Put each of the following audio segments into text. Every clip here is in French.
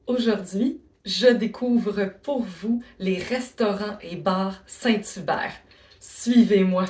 Aujourd'hui, je découvre pour vous les restaurants et bars Saint-Hubert. Suivez-moi.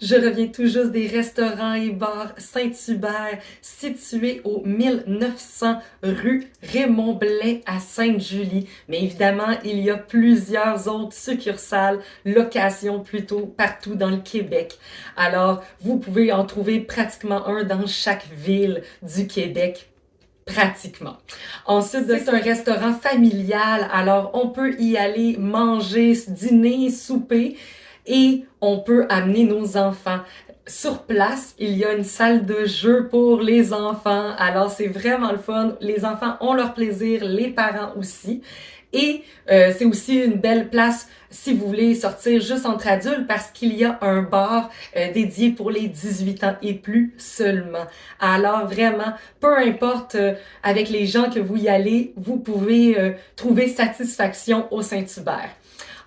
Je reviens tout juste des restaurants et bars Saint-Hubert, situés au 1900 rue Raymond Blais à Sainte-Julie. Mais évidemment, il y a plusieurs autres succursales, locations plutôt, partout dans le Québec. Alors, vous pouvez en trouver pratiquement un dans chaque ville du Québec. Pratiquement. Ensuite, c'est un restaurant familial, alors on peut y aller manger, dîner, souper et on peut amener nos enfants. Sur place, il y a une salle de jeu pour les enfants, alors c'est vraiment le fun. Les enfants ont leur plaisir, les parents aussi. Et c'est aussi une belle place si vous voulez sortir juste entre adultes parce qu'il y a un bar dédié pour les 18 ans et plus seulement. Alors vraiment, peu importe avec les gens que vous y allez, vous pouvez trouver satisfaction au Saint-Hubert.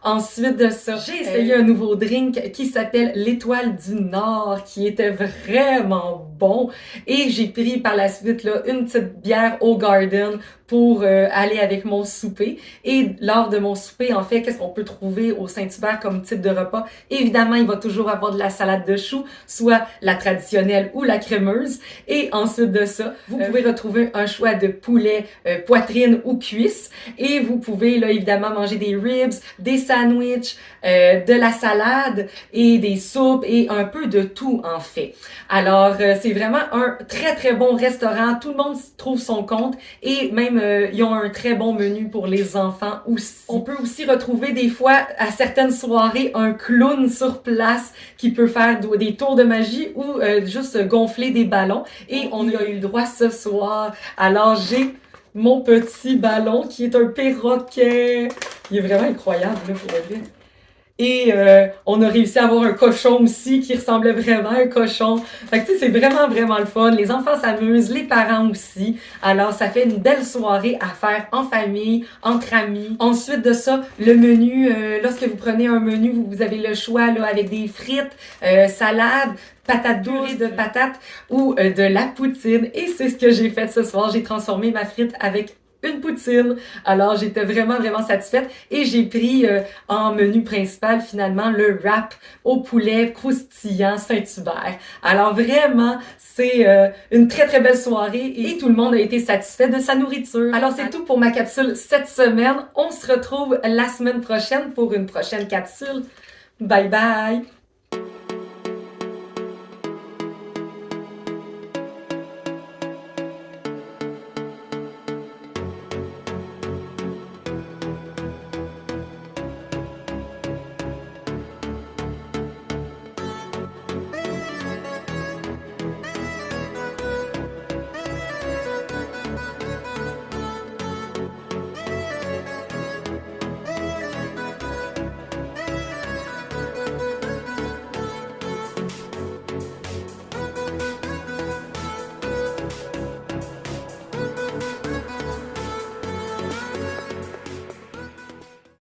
Ensuite de ça, j'ai essayé un nouveau drink qui s'appelle l'Étoile du Nord, qui était vraiment bon. Et j'ai pris par la suite là, une petite bière au Garden pour aller avec mon souper. Et lors de mon souper, en fait, qu'est-ce qu'on peut trouver au Saint-Hubert comme type de repas? Évidemment, il va toujours avoir de la salade de choux, soit la traditionnelle ou la crémeuse. Et ensuite de ça, vous pouvez retrouver un choix de poulet, poitrine ou cuisse. Et vous pouvez là évidemment manger des ribs, des sandwichs, de la salade et des soupes et un peu de tout en fait. Alors c'est vraiment un très très bon restaurant. Tout le monde trouve son compte et même ils ont un très bon menu pour les enfants aussi. On peut aussi retrouver des fois à certaines soirées un clown sur place qui peut faire des tours de magie ou juste gonfler des ballons. Et on a eu le droit ce soir. Alors j'ai mon petit ballon qui est un perroquet. Il est vraiment incroyable, là, pour le vrai. Et on a réussi à avoir un cochon aussi qui ressemblait vraiment à un cochon. Fait que tu sais, c'est vraiment, vraiment le fun. Les enfants s'amusent, les parents aussi. Alors, ça fait une belle soirée à faire en famille, entre amis. Ensuite de ça, le menu, lorsque vous prenez un menu, vous avez le choix là avec des frites, salade, patates douces, de patates ou de la poutine. Et c'est ce que j'ai fait ce soir. J'ai transformé ma frite avec une poutine. Alors, j'étais vraiment satisfaite et j'ai pris en menu principal, finalement, le wrap au poulet croustillant Saint-Hubert. Alors, vraiment, c'est une très belle soirée et tout le monde a été satisfait de sa nourriture. Alors, c'est tout pour ma capsule cette semaine. On se retrouve la semaine prochaine pour une prochaine capsule. Bye bye!